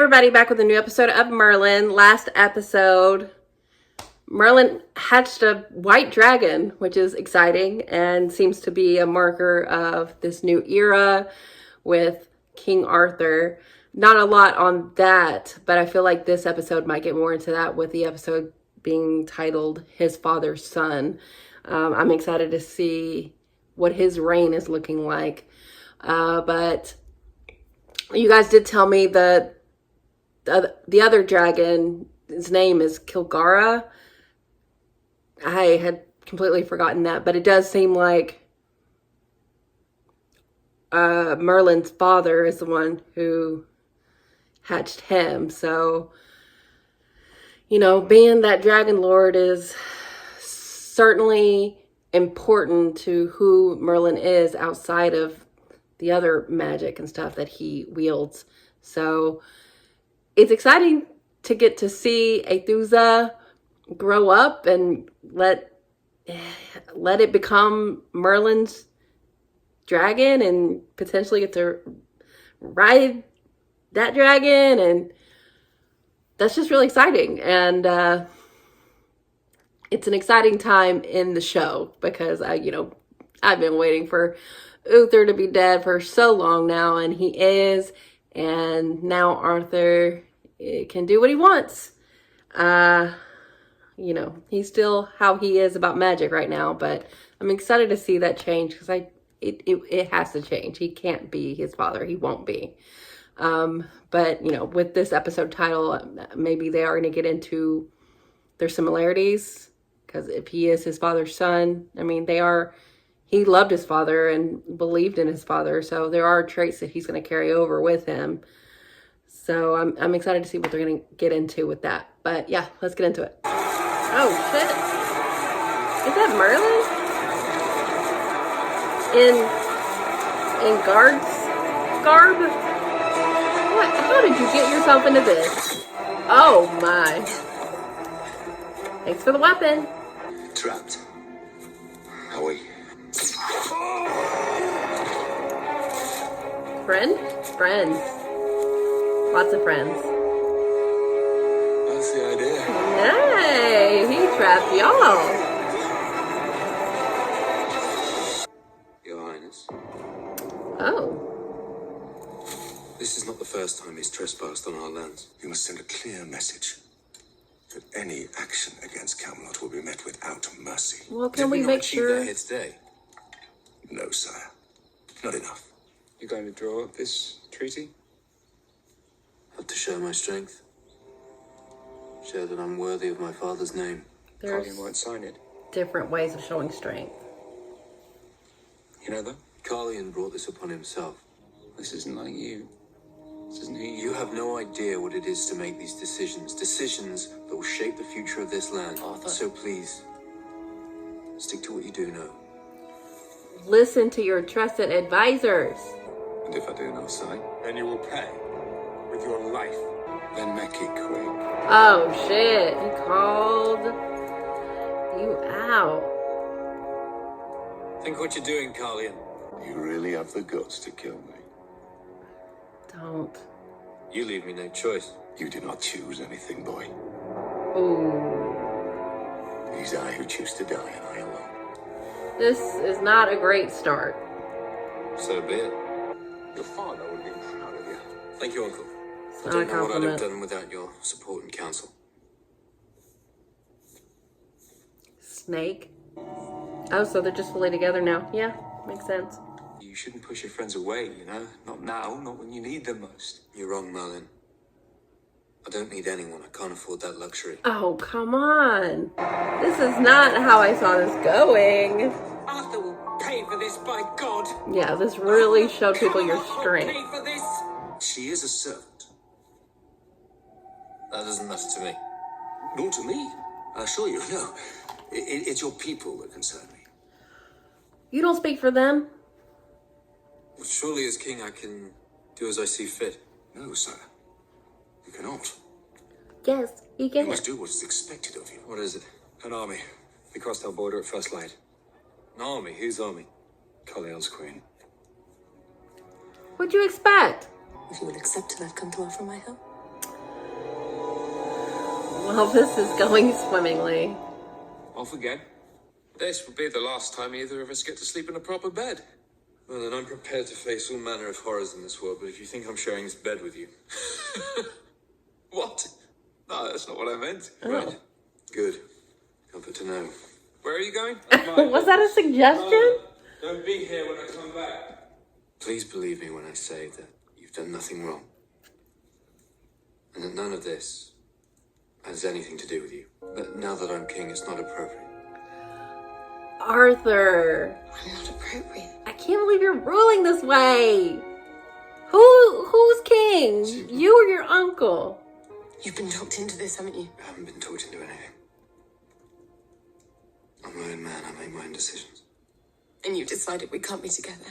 everybody, back with a new episode of Merlin. Last episode, Merlin hatched a white dragon, which is exciting and seems to be a marker of this new era with King Arthur. Not a lot on that, but I feel like this episode might get more into that with the episode being titled His Father's Son. I'm excited to see what his reign is looking like. But you guys did tell me that the other dragon, his name is Kilgara. I had completely forgotten that, but it does seem like Merlin's father is the one who hatched him. So, you know, being that Dragon Lord is certainly important to who Merlin is outside of the other magic and stuff that he wields. So it's exciting to get to see Aethusa grow up and let it become Merlin's dragon and potentially get to ride that dragon, and that's just really exciting. And it's an exciting time in the show because I've been waiting for Uther to be dead for so long now, and he is, and now Arthur can do what he wants. He's still how he is about magic right now, but I'm excited to see that change because it has to change. He can't be his father. He won't be. But with this episode title, maybe they are going to get into their similarities, because if he is his father's son, I mean, he loved his father and believed in his father. So there are traits that he's going to carry over with him. So I'm excited to see what they're going to get into with that. But yeah, let's get into it. Oh, shit. Is that Merlin? In guard's garb? What? How did you get yourself into this? Oh, my. Thanks for the weapon. Trapped. Are we? Friends. Lots of friends. That's the idea. Hey, he trapped y'all. Your Highness. Oh. This is not the first time he's trespassed on our lands. You must send a clear message that any action against Camelot will be met without mercy. Well, can we make sure? That here today? No, sire. Not enough. You're going to draw up this treaty? Have to show my strength. Show that I'm worthy of my father's name. There's won't sign it. different ways of showing strength. You know that? Carlion brought this upon himself. This isn't like you. This isn't who you have no idea what it is to make these decisions. Decisions that will shape the future of this land. Arthur. So please, stick to what you do know. Listen to your trusted advisors. And if I do not sign, Then you will pay with your life. then make it quick. Oh, shit. He called you out. Think what you're doing, Carlion. You really have the guts to kill me. Don't. You leave me no choice. You did not choose anything, boy. Ooh. It is I who choose to die, and I alone. This is not a great start. So be it. Your father would be proud of you. Thank you, Uncle. It's I not a don't know what I'd have compliment. done without your support and counsel. Snake. Oh, so they're just fully together now. Yeah, makes sense. You shouldn't push your friends away, you know? Not now, not when you need them most. You're wrong, Merlin. I don't need anyone. I can't afford that luxury. Oh, come on. This is not how I saw this going. Arthur will pay for this, by God! Yeah, this really showed people your strength. Pay for this! She is a servant. That doesn't matter to me. Nor to me. I assure you, no. It's your people that concern me. You don't speak for them. Well, surely as king I can do as I see fit. No, sir. You cannot. Yes, he You can. must do what is expected of you. What is it? An army. We crossed our border at first light. An army? Whose army? Carlion's queen. What'd you expect? If you will accept it, I've come to offer my help. Well, this is going swimmingly. Off again. This will be the last time either of us get to sleep in a proper bed. Well, then I'm prepared to face all manner of horrors in this world, but if you think I'm sharing this bed with you... What? No, that's not what I meant. Oh. Right. Good. Comfort to know. Where are you going? Was that a suggestion? Don't be here when I come back. Please believe me when I say that you've done nothing wrong. And that none of this has anything to do with you. But now that I'm king, it's not appropriate. Arthur, I'm not appropriate. I can't believe you're ruling this way. Who's king? You or your uncle? You've been talked into this, haven't you? I haven't been talked into anything. I'm my own man. I make my own decisions. And you've decided we can't be together.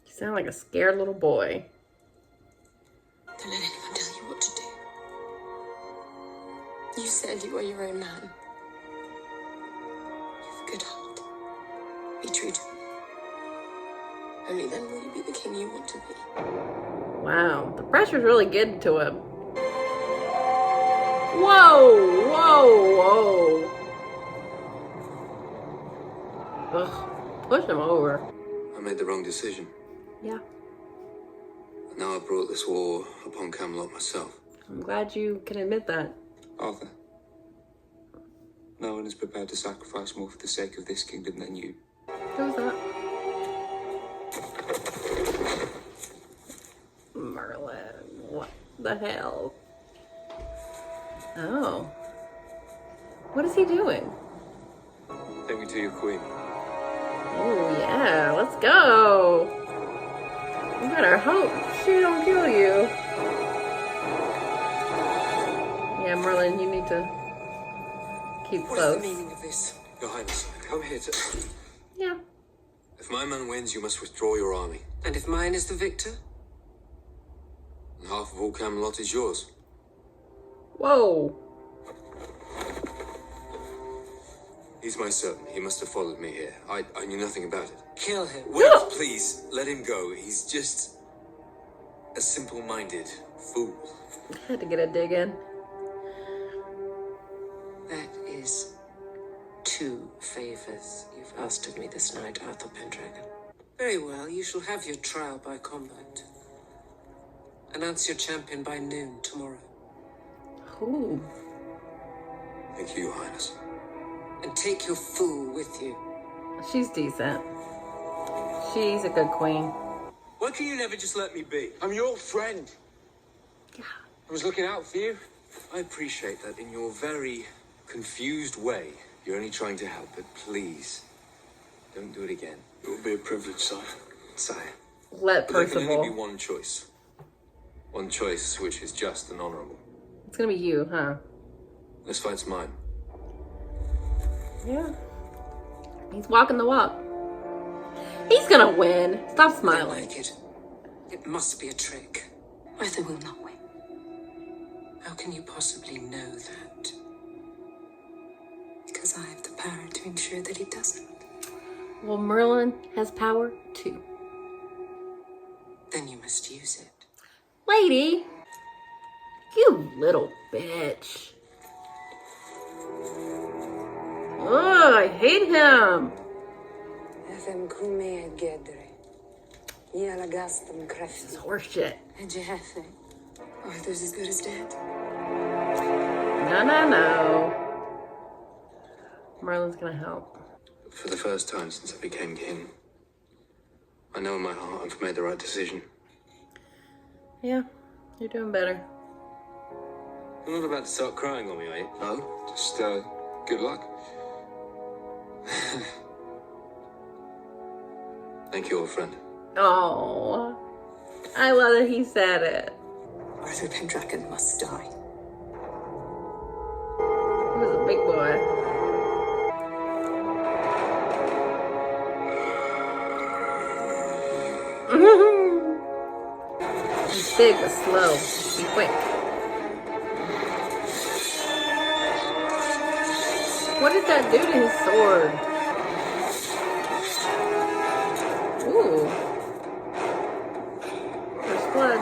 You sound like a scared little boy. Don't let anyone tell you what to do. You said you are your own man. You have a good heart. Be true to me. Only then will you be the king you want to be. Wow, the pressure's really getting to him. Whoa, whoa, whoa. Ugh, push him over. I made the wrong decision. Yeah, And now I've brought this war upon Camelot myself. I'm glad you can admit that. Arthur. No one is prepared to sacrifice more for the sake of this kingdom than you. Who's that? Merlin. What the hell? Oh. What is he doing? Take me to your queen. Oh, yeah. Let's go. You better hope she don't kill you. Yeah, Merlin, you need to keep What is close. the meaning of this? Your Highness, I come here to... Yeah. If my man wins, you must withdraw your army. And if mine is the victor? And half of all Camelot is yours. Whoa. He's my servant. He must have followed me here. I knew nothing about it. Kill him. Wait, No. please, let him go. He's just a simple-minded fool. Had to get a dig in. That is 2 favors you've asked of me this night, Arthur Pendragon. Very well, you shall have your trial by combat. Announce your champion by noon tomorrow. Ooh. Thank you, Your Highness. And take your fool with you. She's decent. She's a good queen. Why can you never just let me be? I'm your friend. Yeah. I was looking out for you. I appreciate that in your very confused way. You're only trying to help, but please, don't do it again. It will be a privilege, sire. Sire. Let But there can only be Percival. one choice. One choice which is just and honorable. It's gonna be you, huh? This fight's mine. Yeah. He's walking the walk. He's gonna win. Stop I don't smiling. like it. It must be a trick. Arthur will not win. How can you possibly know that? Because I have the power to ensure that he doesn't. Well, Merlin has power too. Then you must use it. Lady! You little bitch. Oh, I hate him. Efem kume gedre. Yalagastum This krefti. horseshit. Ejehefe. Arthur's as good as dead. No, no, no. Merlin's gonna help. For the first time since I became king, I know in my heart I've made the right decision. Yeah, you're doing better. You're not about to start crying on me, are you? No, just good luck. Thank you, old friend. Oh, I love that he said it. Arthur Pendragon must die. He was a big boy. He's big but slow. Be quick. What did that do to his sword? Ooh. First blood.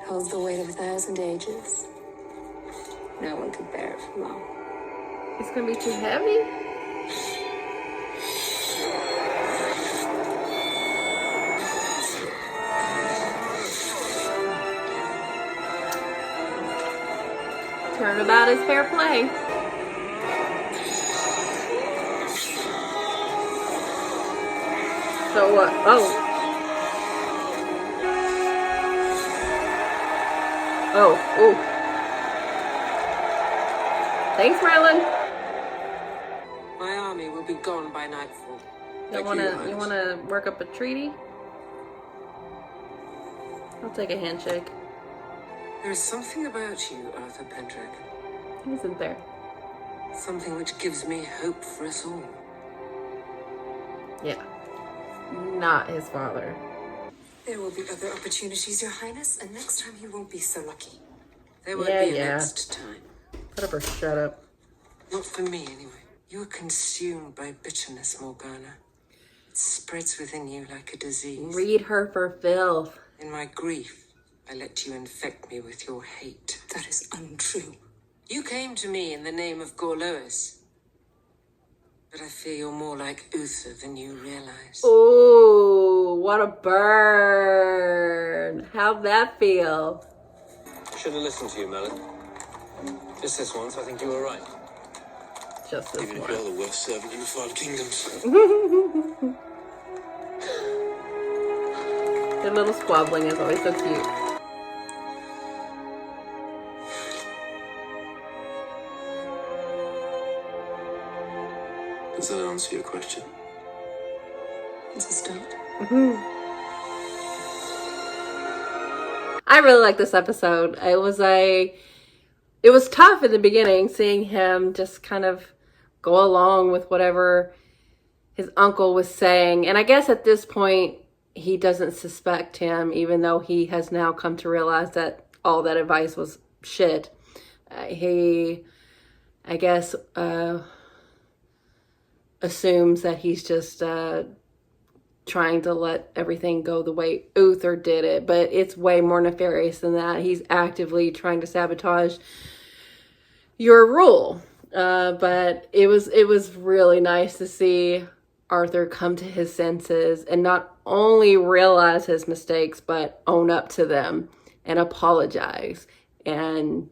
Holds the weight of 1,000 ages. No one could bear it for long. It's gonna be too heavy? Turnabout is fair play. So what? Oh. Oh. Thanks, Merlin. My army will be gone by nightfall. You wanna work up a treaty? I'll take a handshake. There is something about you, Arthur Pendragon. Isn't there? Something which gives me hope for us all. Yeah. Not his father. There will be other opportunities, Your Highness, and next time you won't be so lucky. There won't be a next time. Let her shut up. Not for me, anyway. You are consumed by bitterness, Morgana. It spreads within you like a disease. Read her for filth. In my grief, I let you infect me with your hate. That is untrue. You came to me in the name of Gorlois. But I fear you're more like Uther than you realize. Ooh, what a burn. How'd that feel? Should have listened to you, Merlin. Just this once, I think you were right. Just this Even if one. you're the worst servant in the 5 kingdoms. Their little squabbling is always so cute. Does that answer your question? It's a start. I really like this episode. It was tough in the beginning seeing him just kind of go along with whatever his uncle was saying. And I guess at this point, he doesn't suspect him, even though he has now come to realize that all that advice was shit. He, I guess, assumes that he's just trying to let everything go the way Uther did it, but it's way more nefarious than that. He's actively trying to sabotage your rule. But it was really nice to see Arthur come to his senses and not only realize his mistakes, but own up to them and apologize and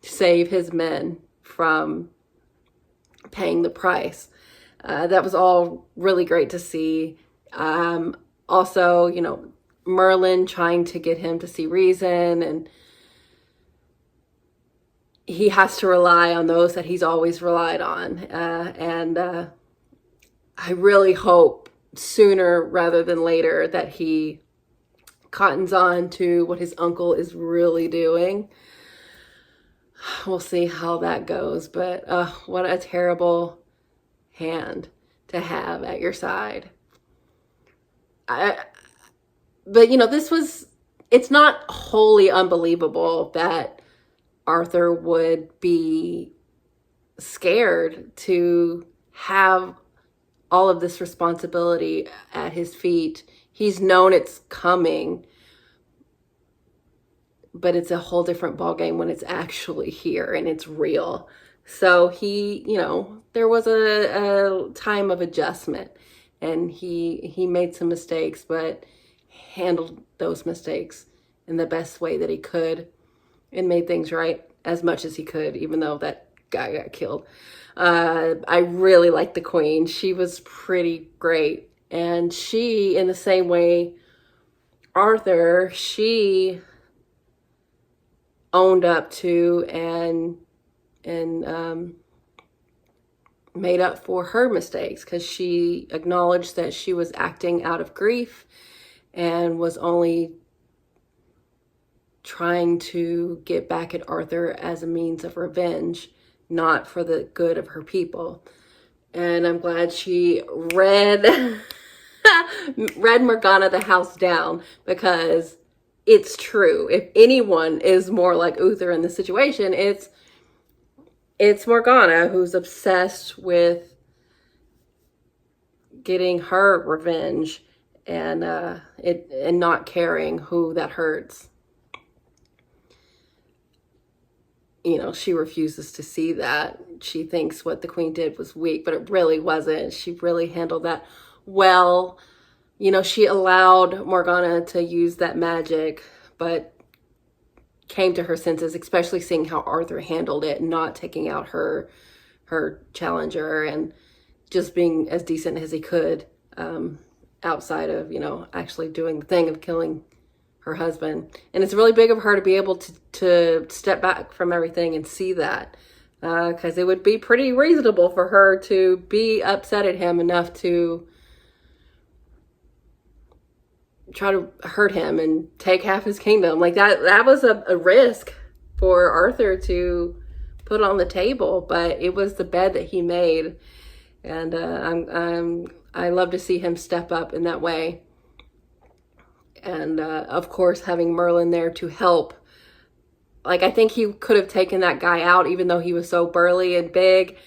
save his men from paying the price. That was all really great to see. Also, Merlin trying to get him to see reason, and he has to rely on those that he's always relied on. And I really hope sooner rather than later that he cottons on to what his uncle is really doing. We'll see how that goes, but what a terrible hand to have at your side. But it's not wholly unbelievable that Arthur would be scared to have all of this responsibility at his feet. He's known it's coming, but it's a whole different ballgame when it's actually here and it's real. So he, there was a time of adjustment, and he made some mistakes, but handled those mistakes in the best way that he could and made things right as much as he could, even though that guy got killed. I really liked the queen. She was pretty great. And she, in the same way, Arthur, she owned up to and made up for her mistakes, because she acknowledged that she was acting out of grief and was only trying to get back at Arthur as a means of revenge, not for the good of her people. And I'm glad she read Morgana the house down, because it's true. If anyone is more like Uther in this situation, it's Morgana, who's obsessed with getting her revenge and not caring who that hurts. you know, she refuses to see that. She thinks what the queen did was weak, but it really wasn't. She really handled that well. You know, she allowed Morgana to use that magic, but came to her senses, especially seeing how Arthur handled it, not taking out her challenger and just being as decent as he could, outside of, you know, actually doing the thing of killing her husband. And it's really big of her to be able to step back from everything and see that, because it would be pretty reasonable for her to be upset at him enough to try to hurt him and take half his kingdom. Like that was a risk for Arthur to put on the table, but it was the bed that he made. And I love to see him step up in that way. And of course, having Merlin there to help. Like, I think he could have taken that guy out, even though he was so burly and big,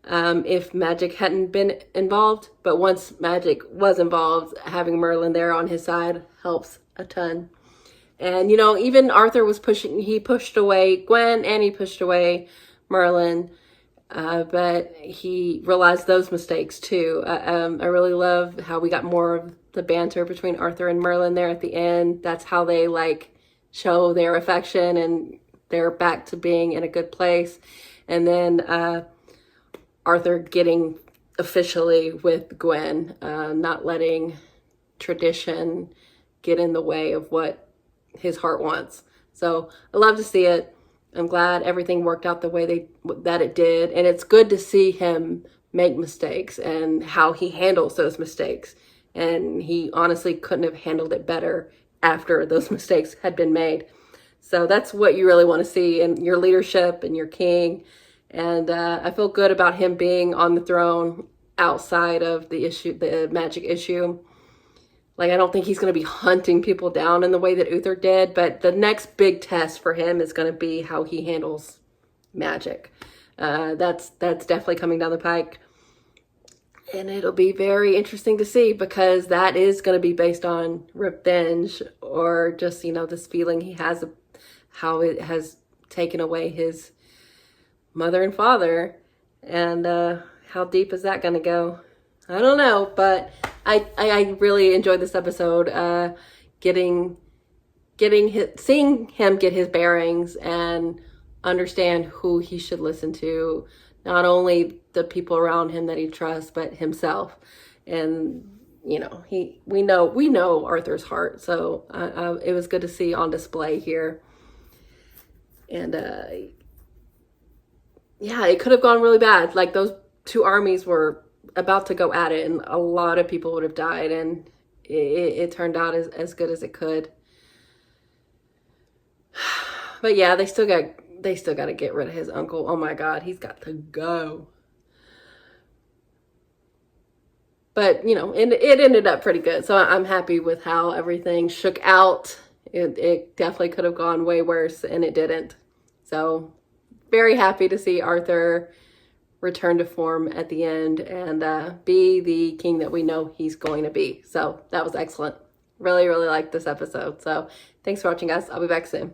if magic hadn't been involved. But once magic was involved, having Merlin there on his side helps a ton. And, you know, even Arthur was he pushed away Gwen and he pushed away Merlin. But he realized those mistakes too. I really love how we got more of the banter between Arthur and Merlin there at the end. That's how they like show their affection and they're back to being in a good place. And then Arthur getting officially with Gwen, not letting tradition get in the way of what his heart wants. So I love to see it. I'm glad everything worked out the way that it did. And it's good to see him make mistakes and how he handles those mistakes. And he honestly couldn't have handled it better after those mistakes had been made. So that's what you really want to see in your leadership and your king. And I feel good about him being on the throne outside of the magic issue. Like, I don't think he's going to be hunting people down in the way that Uther did, but the next big test for him is going to be how he handles magic. That's definitely coming down the pike. And it'll be very interesting to see, because that is going to be based on revenge, or just, you know, this feeling he has of how it has taken away his mother and father. And how deep is that going to go? I don't know, but I really enjoyed this episode, seeing him get his bearings and understand who he should listen to, not only the people around him that he trusts, but himself. And, you know, we know Arthur's heart, so it was good to see on display here. And yeah, it could have gone really bad. Like, those two armies were about to go at it, and a lot of people would have died, and it turned out as good as it could. But yeah, they still got to get rid of his uncle. Oh my God, he's got to go. But, you know, it ended up pretty good, so I'm happy with how everything shook out. It definitely could have gone way worse, and it didn't. So very happy to see Arthur return to form at the end and be the king that we know he's going to be. So that was excellent. Really, really liked this episode. So thanks for watching, guys. I'll be back soon.